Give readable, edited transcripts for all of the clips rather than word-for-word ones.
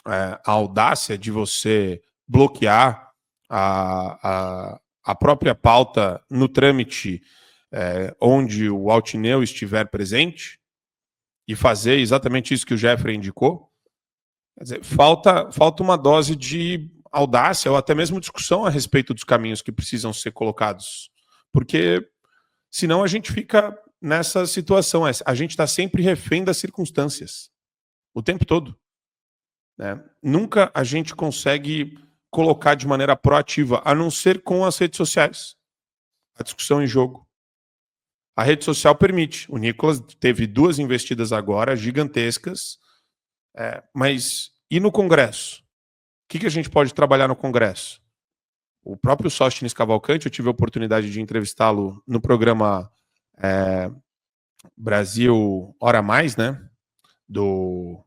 a audácia de você bloquear a própria pauta no trâmite onde o Altineu estiver presente e fazer exatamente isso que o Jeffrey indicou. Quer dizer, falta uma dose de audácia ou até mesmo discussão a respeito dos caminhos que precisam ser colocados. Porque senão a gente fica nessa situação. A gente está sempre refém das circunstâncias. O tempo todo. Né? Nunca a gente consegue colocar de maneira proativa, a não ser com as redes sociais. A discussão em jogo. A rede social permite. O Nicolas teve 2 investidas agora, gigantescas. Mas e no Congresso? O que a gente pode trabalhar no Congresso? O próprio Sóstenes Cavalcante, eu tive a oportunidade de entrevistá-lo no programa Brasil Hora Mais, né? Do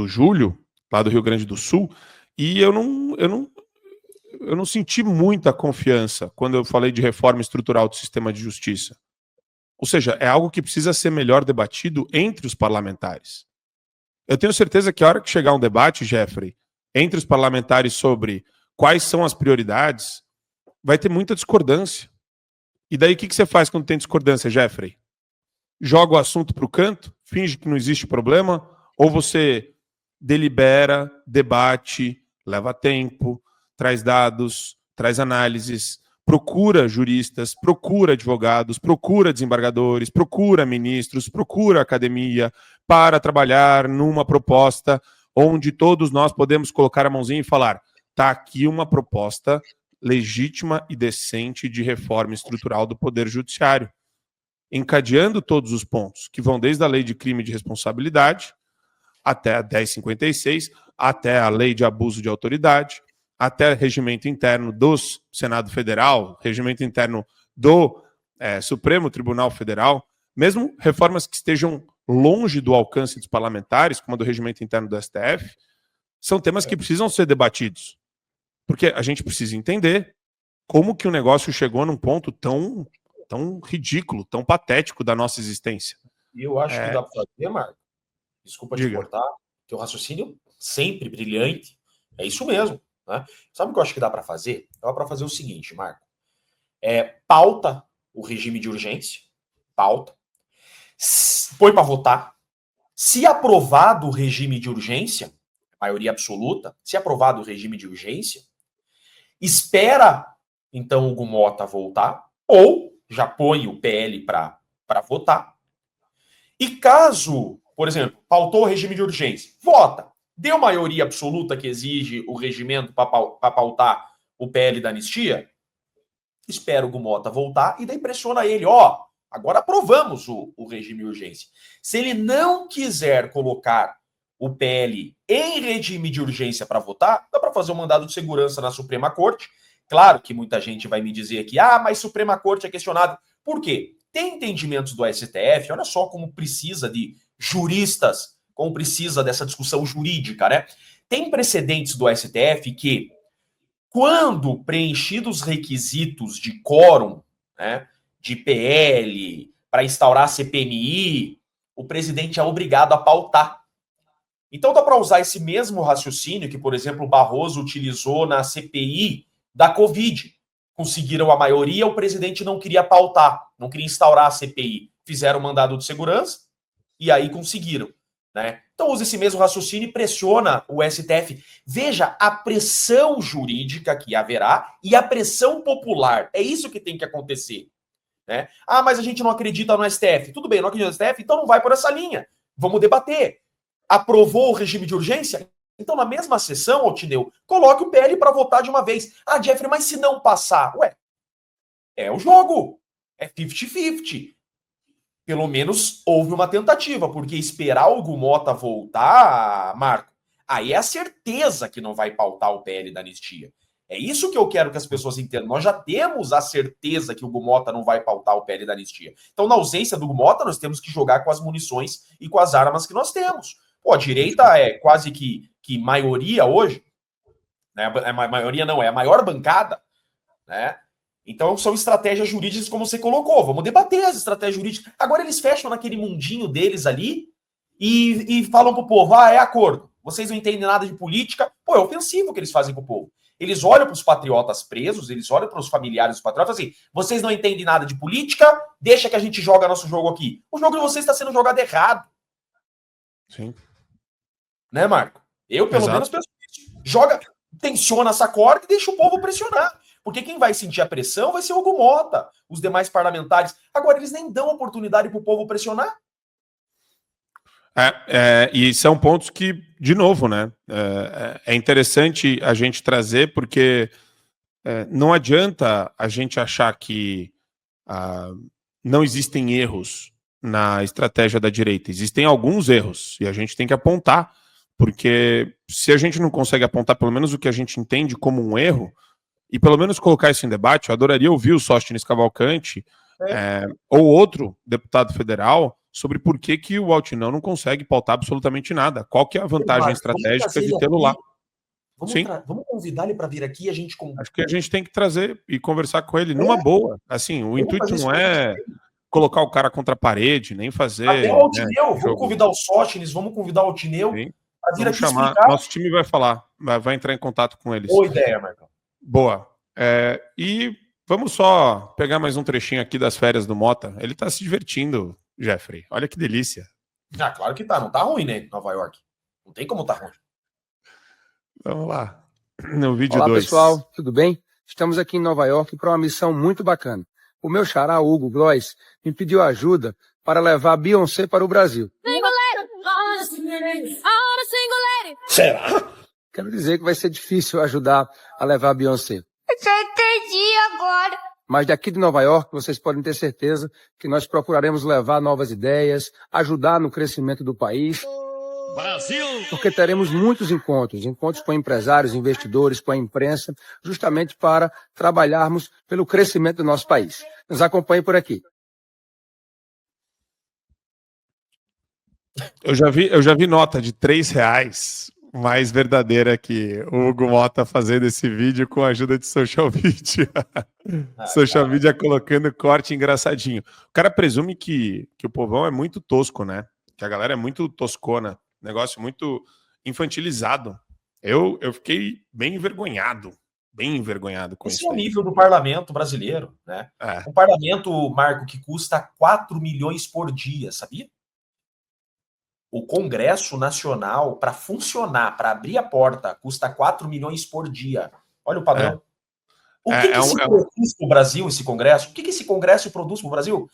Júlio, lá do Rio Grande do Sul, e eu não senti muita confiança quando eu falei de reforma estrutural do sistema de justiça. Ou seja, é algo que precisa ser melhor debatido entre os parlamentares. Eu tenho certeza que a hora que chegar um debate, Jeffrey, entre os parlamentares sobre quais são as prioridades, vai ter muita discordância. E daí o que você faz quando tem discordância, Jeffrey? Joga o assunto para o canto, finge que não existe problema, ou você delibera, debate, leva tempo, traz dados, traz análises, procura juristas, procura advogados, procura desembargadores, procura ministros, procura academia para trabalhar numa proposta onde todos nós podemos colocar a mãozinha e falar: está aqui uma proposta legítima e decente de reforma estrutural do Poder Judiciário, encadeando todos os pontos, que vão desde a lei de crime de responsabilidade até a 1056, até a lei de abuso de autoridade, até regimento interno do Senado Federal, regimento interno do Supremo Tribunal Federal, mesmo reformas que estejam longe do alcance dos parlamentares, como a do regimento interno do STF, são temas que precisam ser debatidos. Porque a gente precisa entender como que o negócio chegou num ponto tão ridículo, tão patético da nossa existência. E eu acho que dá para fazer, Marco, desculpa te cortar, teu raciocínio sempre brilhante, é isso mesmo. Né? Sabe o que eu acho que dá para fazer? Dá para fazer o seguinte, Marco. Pauta o regime de urgência, pauta, põe para votar. Se aprovado o regime de urgência, maioria absoluta, se aprovado o regime de urgência, espera então o Gumota voltar, ou já põe o PL para votar. E caso, por exemplo, pautou o regime de urgência, vota. Deu maioria absoluta que exige o regimento para pautar o PL da anistia, espera o Gumota voltar e daí pressiona ele, agora aprovamos o regime de urgência. Se ele não quiser colocar o PL em regime de urgência para votar, dá para fazer um mandado de segurança na Suprema Corte. Claro que muita gente vai me dizer que, mas Suprema Corte é questionado. Por quê? Tem entendimentos do STF, olha só como precisa de juristas, como precisa dessa discussão jurídica, né? Tem precedentes do STF que, quando preenchidos os requisitos de quórum, né, de PL, para instaurar CPMI, o presidente é obrigado a pautar. Então dá para usar esse mesmo raciocínio que, por exemplo, o Barroso utilizou na CPI da Covid. Conseguiram a maioria, o presidente não queria pautar, não queria instaurar a CPI. Fizeram o mandado de segurança e aí conseguiram. Né? Então usa esse mesmo raciocínio e pressiona o STF. Veja a pressão jurídica que haverá e a pressão popular. É isso que tem que acontecer. Né? Mas a gente não acredita no STF. Tudo bem, não acredita no STF, então não vai por essa linha. Vamos debater. Aprovou o regime de urgência? Então, na mesma sessão, Altineu, coloque o PL para votar de uma vez. Jeffrey, mas se não passar? É o jogo. É 50-50. Pelo menos houve uma tentativa, porque esperar o Gumota voltar, Marco, aí é a certeza que não vai pautar o PL da anistia. É isso que eu quero que as pessoas entendam. Nós já temos a certeza que o Gumota não vai pautar o PL da anistia. Então, na ausência do Gumota, nós temos que jogar com as munições e com as armas que nós temos. A direita é quase que maioria hoje, né? Maioria não, é a maior bancada, né? Então são estratégias jurídicas como você colocou. Vamos debater as estratégias jurídicas. Agora eles fecham naquele mundinho deles ali e falam pro povo, é acordo. Vocês não entendem nada de política. Pô, é ofensivo o que eles fazem com o povo. Eles olham para os patriotas presos, eles olham para os familiares dos patriotas assim, vocês não entendem nada de política, deixa que a gente joga nosso jogo aqui. O jogo de vocês está sendo jogado errado. Sim. Né, Marco? Eu, pelo menos, penso isso. Joga, tensiona essa corda e deixa o povo pressionar. Porque quem vai sentir a pressão vai ser o Hugo Mota, os demais parlamentares. Agora, eles nem dão oportunidade para o povo pressionar. E são pontos que, de novo, né? É interessante a gente trazer, porque não adianta a gente achar que não existem erros na estratégia da direita. Existem alguns erros e a gente tem que apontar, porque se a gente não consegue apontar pelo menos o que a gente entende como um erro, e pelo menos colocar isso em debate, eu adoraria ouvir o Sóstenes Cavalcante ou outro deputado federal sobre por que o Altinão não consegue pautar absolutamente nada. Qual que é a vantagem estratégica de tê-lo lá? Vamos convidar ele para vir aqui e a gente... Acho que a gente tem que trazer e conversar com ele numa boa. Assim, o intuito não é colocar o cara contra a parede, nem fazer... Até o Altineu, vamos convidar o Sóstenes, vamos convidar o Altineu para vir aqui chamar, explicar. Nosso time vai falar, vai entrar em contato com eles. Boa ideia, Marcão. Boa. E vamos só pegar mais um trechinho aqui das férias do Mota. Ele tá se divertindo, Jeffrey. Olha que delícia. Claro que tá. Não tá ruim, né, Nova York. Não tem como tá ruim. Vamos lá. No vídeo 2. Olá, pessoal. Tudo bem? Estamos aqui em Nova York para uma missão muito bacana. O meu xará, Hugo Gloss, me pediu ajuda para levar a Beyoncé para o Brasil. Será? Quero dizer que vai ser difícil ajudar a levar a Beyoncé. Eu já entendi agora. Mas daqui de Nova York, vocês podem ter certeza que nós procuraremos levar novas ideias, ajudar no crescimento do país. Brasil! Porque teremos muitos encontros com empresários, investidores, com a imprensa, justamente para trabalharmos pelo crescimento do nosso país. Nos acompanhe por aqui. Eu já vi nota de R$3 mais verdadeira que o Hugo Mota fazendo esse vídeo com a ajuda de social media. Social media colocando corte engraçadinho. O cara presume que o povão é muito tosco, né? Que a galera é muito toscona. Negócio muito infantilizado. Eu fiquei bem envergonhado com isso. Esse é o nível do parlamento brasileiro, né? Um parlamento, Marco, que custa 4 milhões por dia, sabia? O Congresso Nacional, para funcionar, para abrir a porta, custa 4 milhões por dia. Olha o padrão. O que esse produz para o Brasil, esse Congresso? O que esse Congresso produz para o Brasil?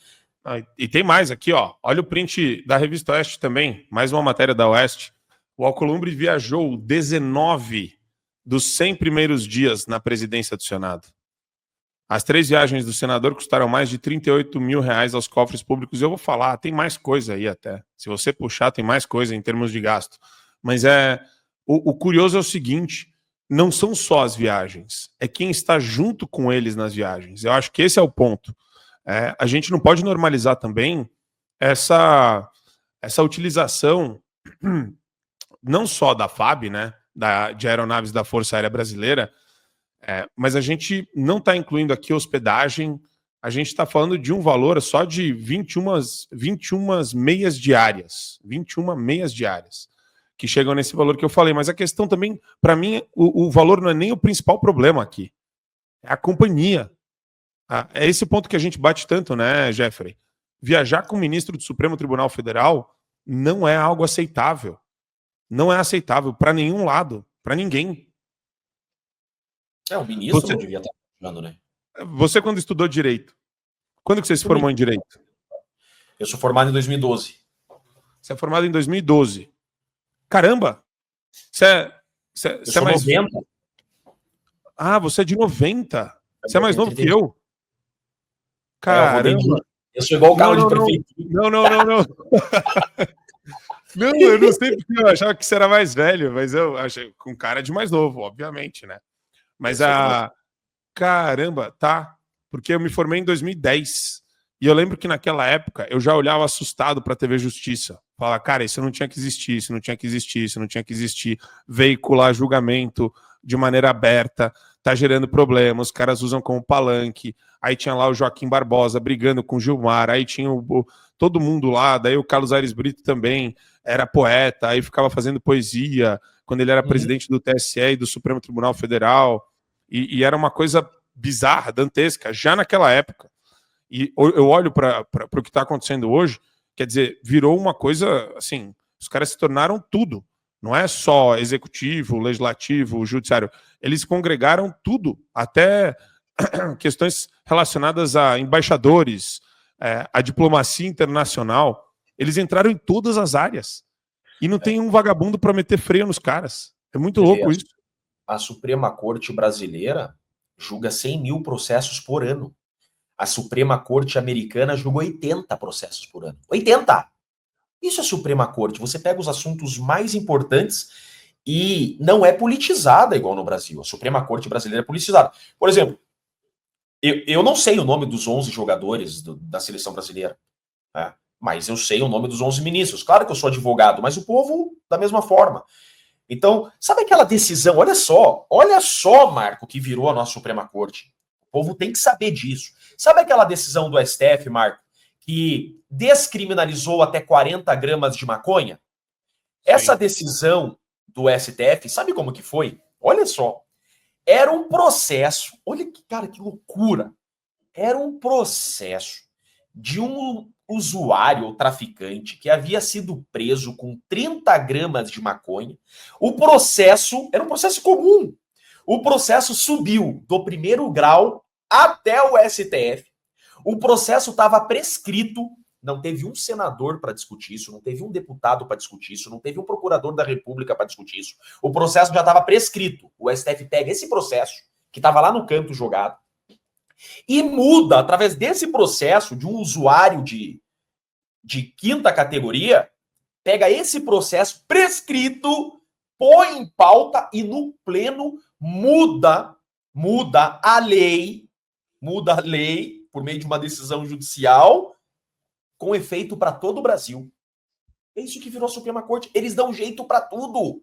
E tem mais aqui, ó. Olha o print da Revista Oeste também. Mais uma matéria da Oeste. O Alcolumbre viajou 19 dos 100 primeiros dias na presidência do Senado. As 3 viagens do senador custaram mais de R$38 mil aos cofres públicos. Eu vou falar, tem mais coisa aí até. Se você puxar, tem mais coisa em termos de gasto. Mas o curioso é o seguinte, não são só as viagens, é quem está junto com eles nas viagens. Eu acho que esse é o ponto. A gente não pode normalizar também essa utilização não só da FAB, né, de aeronaves da Força Aérea Brasileira, mas a gente não está incluindo aqui hospedagem, a gente está falando de um valor só de 21 meias diárias, 21 meias diárias, que chegam nesse valor que eu falei. Mas a questão também, para mim, o valor não é nem o principal problema aqui, é a companhia. É esse ponto que a gente bate tanto, né, Jeffrey? Viajar com o ministro do Supremo Tribunal Federal não é algo aceitável. Não é aceitável para nenhum lado, para ninguém. O ministro não devia estar falando, né? Você, quando estudou Direito, quando que você se formou em Direito? Eu sou formado em 2012. Você é formado em 2012. Caramba! Você é mais... 90. Ah, você é de 90. Você é mais novo que eu. Caramba! Eu sou igual o carro de prefeitura. Não. Não, eu não sei porque eu achava que você era mais velho, mas eu achei com cara de mais novo, obviamente, né? Mas caramba, tá? Porque eu me formei em 2010. E eu lembro que naquela época eu já olhava assustado para a TV Justiça. Falava, cara, isso não tinha que existir, isso não tinha que existir, isso não tinha que existir. Veicular julgamento de maneira aberta. tá gerando problema, os caras usam como palanque. Aí tinha lá o Joaquim Barbosa brigando com o Gilmar, aí tinha todo mundo lá, daí o Carlos Aires Brito também era poeta, aí ficava fazendo poesia quando ele era presidente do TSE e do Supremo Tribunal Federal, e era uma coisa bizarra, dantesca, já naquela época. E eu olho para o que está acontecendo hoje, quer dizer, virou uma coisa, assim, os caras se tornaram tudo. Não é só executivo, legislativo, judiciário. Eles congregaram tudo, até questões relacionadas a embaixadores, a diplomacia internacional. Eles entraram em todas as áreas. E não tem um vagabundo para meter freio nos caras. É muito louco isso. A Suprema Corte brasileira julga 100 mil processos por ano. A Suprema Corte americana julga 80 processos por ano. 80! Isso é Suprema Corte. Você pega os assuntos mais importantes e não é politizada igual no Brasil. A Suprema Corte brasileira é politizada. Por exemplo, eu não sei o nome dos 11 jogadores da seleção brasileira, né? Mas eu sei o nome dos 11 ministros. Claro que eu sou advogado, mas o povo da mesma forma. Então, sabe aquela decisão? Olha só, Marco, que virou a nossa Suprema Corte. O povo tem que saber disso. Sabe aquela decisão do STF, Marco, que descriminalizou até 40 gramas de maconha? Sim. Essa decisão do STF, sabe como que foi? Olha só. Era um processo, olha que, cara, que loucura. Era um processo de um usuário ou traficante que havia sido preso com 30 gramas de maconha. O processo era um processo comum. O processo subiu do primeiro grau até o STF. O processo estava prescrito. Não teve um senador para discutir isso, não teve um deputado para discutir isso, não teve um procurador da República para discutir isso. O processo já estava prescrito. O STF pega esse processo, que estava lá no canto jogado, e muda, através desse processo, de um usuário de quinta categoria, pega esse processo prescrito, põe em pauta e no pleno muda a lei por meio de uma decisão judicial com efeito para todo o Brasil. É isso que virou a Suprema Corte. Eles dão jeito para tudo.